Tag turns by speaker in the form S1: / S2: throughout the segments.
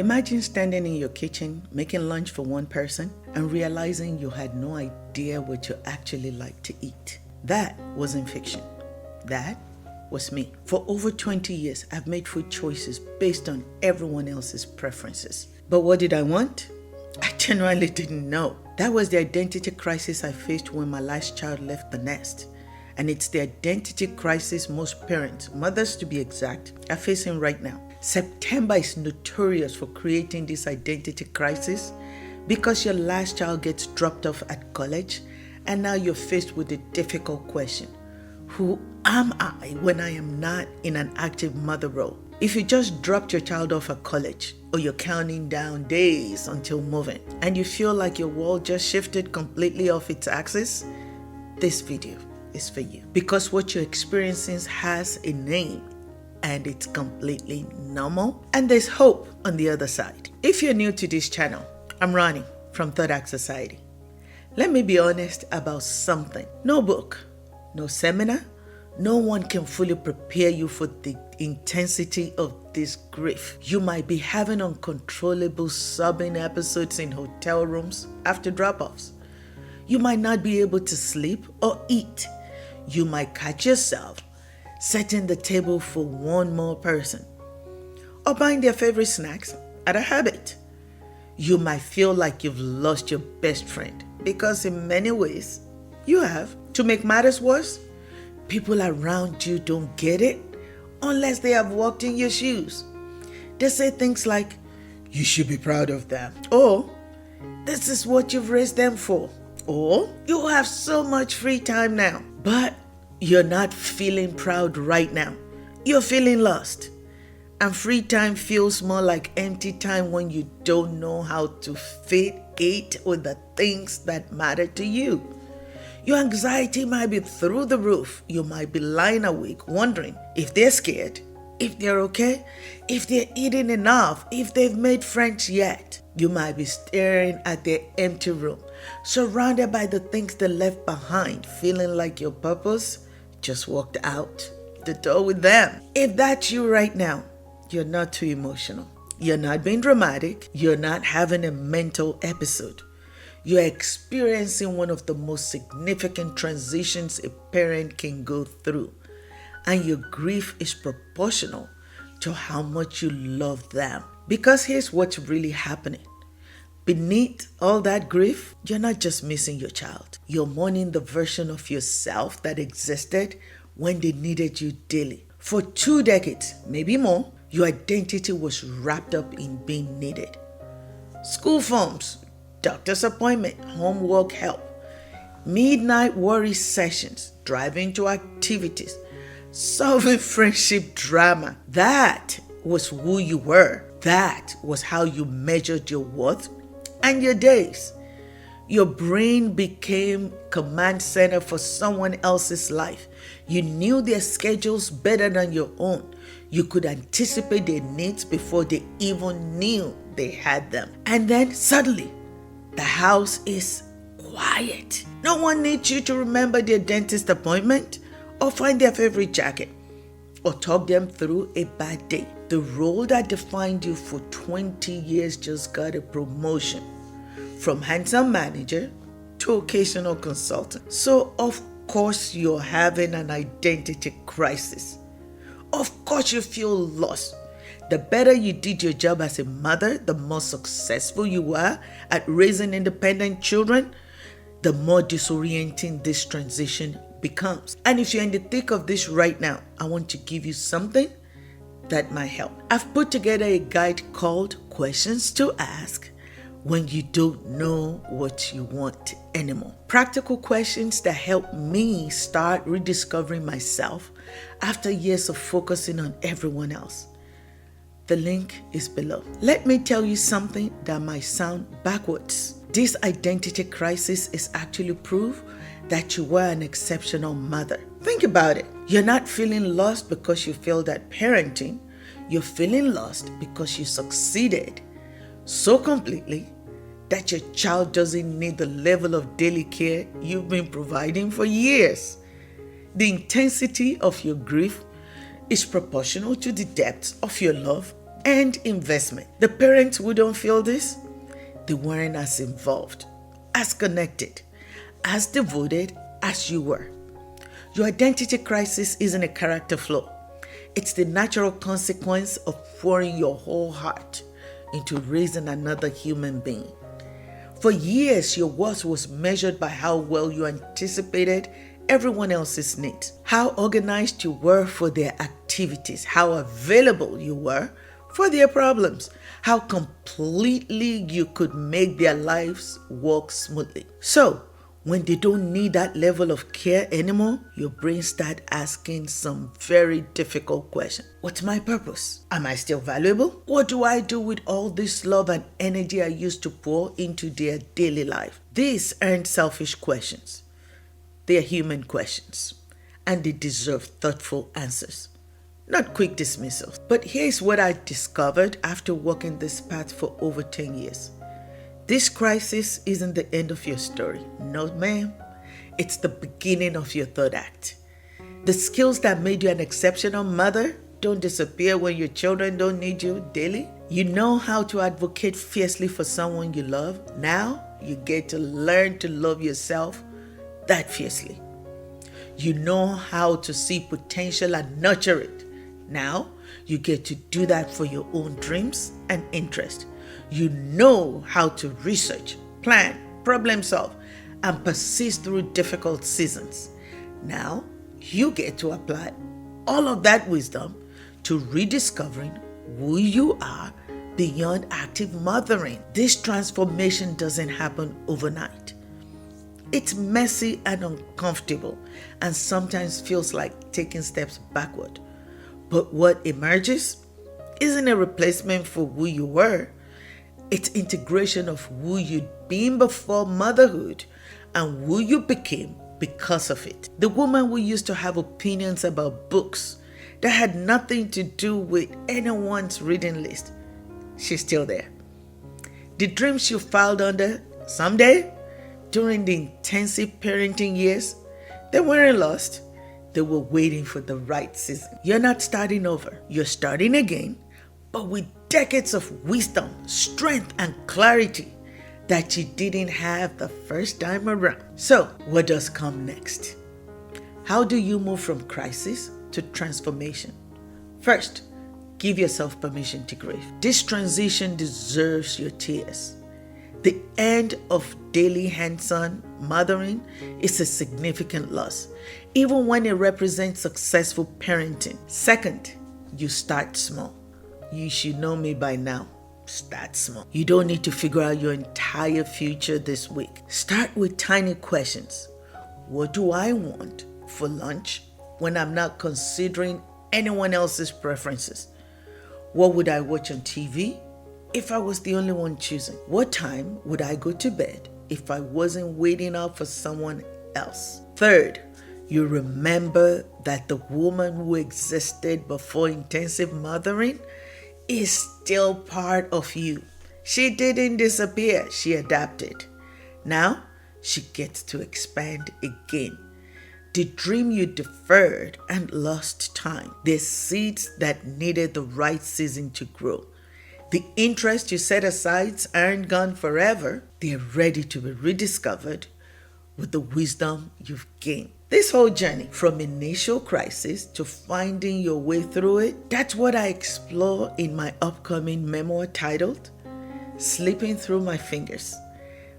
S1: Imagine standing in your kitchen making lunch for one person and realizing you had no idea what you actually like to eat. That wasn't fiction. That was me. For over 20 years, I've made food choices based on everyone else's preferences. But what did I want? I genuinely didn't know. That was the identity crisis I faced when my last child left the nest. And it's the identity crisis most parents, mothers to be exact, are facing right now. September is notorious for creating this identity crisis because your last child gets dropped off at college and now you're faced with a difficult question. Who am I when I am not in an active mother role? If you just dropped your child off at college or you're counting down days until moving and you feel like your world just shifted completely off its axis, this video is for you. Because what you're experiencing has a name and it's completely normal. And there's hope on the other side. If you're new to this channel, I'm Ronnie from Third Act Society. Let me be honest about something. No book, no seminar, no one can fully prepare you for the intensity of this grief. You might be having uncontrollable sobbing episodes in hotel rooms after drop-offs. You might not be able to sleep or eat. You might catch yourself setting the table for one more person or buying their favorite snacks at a habit. You might feel like you've lost your best friend because in many ways you have. To make matters worse, people around you don't get it unless they have walked in your shoes. They say things like, you should be proud of them, or this is what you've raised them for, or you have so much free time now. But you're not feeling proud right now. You're feeling lost. And free time feels more like empty time when you don't know how to fit it with the things that matter to you. Your anxiety might be through the roof. You might be lying awake wondering if they're scared, if they're okay, if they're eating enough, if they've made friends yet. You might be staring at their empty room, surrounded by the things they left behind, feeling like your purpose just walked out the door with them. If that's you right now, you're not too emotional. You're not being dramatic. You're not having a mental episode. You're experiencing one of the most significant transitions a parent can go through. And your grief is proportional to how much you love them. Because here's what's really happening. Beneath all that grief, you're not just missing your child. You're mourning the version of yourself that existed when they needed you daily. For 2 decades, maybe more, your identity was wrapped up in being needed. School forms, doctor's appointment, homework help, midnight worry sessions, driving to activities, solving friendship drama. That was who you were. That was how you measured your worth and your days. Your brain became command center for someone else's life. You knew their schedules better than your own. You could anticipate their needs before they even knew they had them. And then suddenly, the house is quiet. No one needs you to remember their dentist appointment or find their favorite jacket or talk them through a bad day. The role that defined you for 20 years just got a promotion from handsome manager to occasional consultant. So of course you're having an identity crisis. Of course you feel lost. The better you did your job as a mother, the more successful you were at raising independent children, the more disorienting this transition becomes. And if you're in the thick of this right now, I want to give you something that might help. I've put together a guide called Questions to Ask When You Don't Know What You Want Anymore. Practical questions that help me start rediscovering myself after years of focusing on everyone else. The link is below. Let me tell you something that might sound backwards. This identity crisis is actually proof that you were an exceptional mother. Think about it. You're not feeling lost because you failed at parenting. You're feeling lost because you succeeded so completely that your child doesn't need the level of daily care you've been providing for years. The intensity of your grief is proportional to the depth of your love and investment. The parents who don't feel this, they weren't as involved, as connected, as devoted as you were. Your identity crisis isn't a character flaw. It's the natural consequence of pouring your whole heart into raising another human being. For years, your worth was measured by how well you anticipated everyone else's needs, how organized you were for their activities, how available you were for their problems, how completely you could make their lives work smoothly. So, when they don't need that level of care anymore, your brain starts asking some very difficult questions. What's my purpose? Am I still valuable? What do I do with all this love and energy I used to pour into their daily life? These aren't selfish questions. They are human questions, and they deserve thoughtful answers, not quick dismissals. But here's what I discovered after walking this path for over 10 years. This crisis isn't the end of your story. No, ma'am. It's the beginning of your third act. The skills that made you an exceptional mother don't disappear when your children don't need you daily. You know how to advocate fiercely for someone you love. Now you get to learn to love yourself that fiercely. You know how to see potential and nurture it. Now you get to do that for your own dreams and interests. You know how to research, plan, problem solve, and persist through difficult seasons. Now you get to apply all of that wisdom to rediscovering who you are beyond active mothering. This transformation doesn't happen overnight. It's messy and uncomfortable, and sometimes feels like taking steps backward. But what emerges isn't a replacement for who you were. It's integration of who you'd been before motherhood and who you became because of it. The woman who used to have opinions about books that had nothing to do with anyone's reading list, she's still there. The dreams you filed under someday during the intensive parenting years, they weren't lost. They were waiting for the right season. You're not starting over. You're starting again, but with decades of wisdom, strength, and clarity that you didn't have the first time around. So, what does come next? How do you move from crisis to transformation? First, give yourself permission to grieve. This transition deserves your tears. The end of daily hands-on mothering is a significant loss, even when it represents successful parenting. Second, you start small. You should know me by now. Start small. You don't need to figure out your entire future this week. Start with tiny questions. What do I want for lunch when I'm not considering anyone else's preferences? What would I watch on TV if I was the only one choosing? What time would I go to bed if I wasn't waiting out for someone else? Third, you remember that the woman who existed before intensive mothering is still part of you. She didn't disappear, she adapted. Now, she gets to expand again. The dream you deferred and lost time. The seeds that needed the right season to grow. The interests you set aside aren't gone forever. They're ready to be rediscovered with the wisdom you've gained. This whole journey, from initial crisis to finding your way through it, that's what I explore in my upcoming memoir titled Slipping Through My Fingers.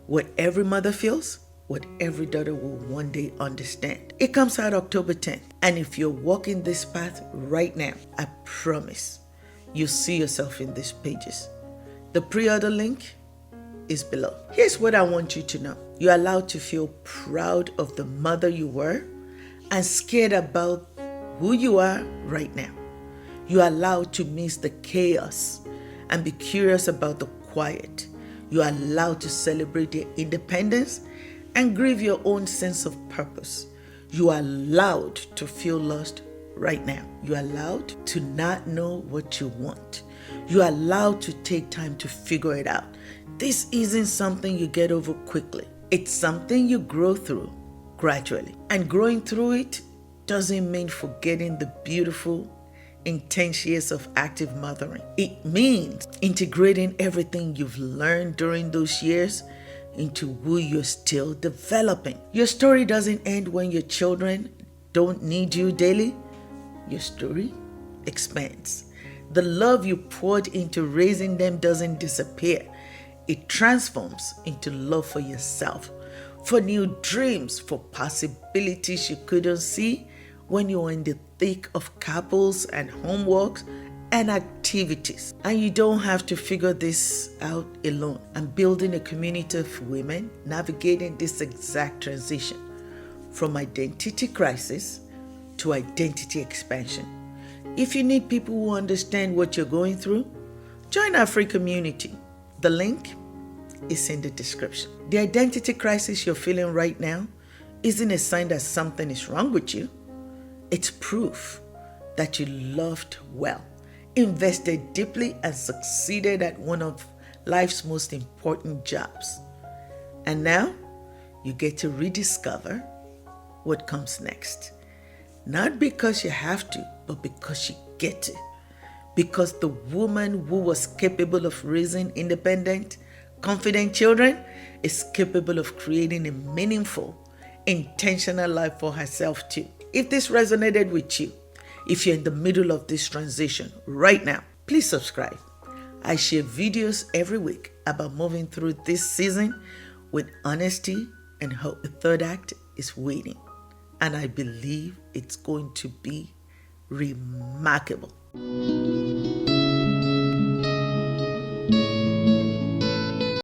S1: What every mother feels, what every daughter will one day understand. It comes out October 10th. And if you're walking this path right now, I promise you'll see yourself in these pages. The pre-order link is below. Here's what I want you to know. You're allowed to feel proud of the mother you were and scared about who you are right now. You're allowed to miss the chaos and be curious about the quiet. You're allowed to celebrate your independence and grieve your own sense of purpose. You are allowed to feel lost right now. You're allowed to not know what you want. You're allowed to take time to figure it out. This isn't something you get over quickly. It's something you grow through gradually. And growing through it doesn't mean forgetting the beautiful, in 10 years of active mothering. It means integrating everything you've learned during those years into who you're still developing. Your story doesn't end when your children don't need you daily. Your story expands. The love you poured into raising them doesn't disappear. It transforms into love for yourself, for new dreams, for possibilities you couldn't see when you were in the thick of couples and homeworks and activities. And you don't have to figure this out alone. I'm building a community of women navigating this exact transition from identity crisis to identity expansion. If you need people who understand what you're going through, join our free community. The link is in the description. The identity crisis you're feeling right now isn't a sign that something is wrong with you. It's proof that you loved well, invested deeply, and succeeded at one of life's most important jobs. And now you get to rediscover what comes next. Not because you have to, but because you get to. Because the woman who was capable of raising independent, confident children is capable of creating a meaningful, intentional life for herself too. If this resonated with you, if you're in the middle of this transition right now, please subscribe. I share videos every week about moving through this season with honesty and hope. The third act is waiting, and I believe it's going to be remarkable.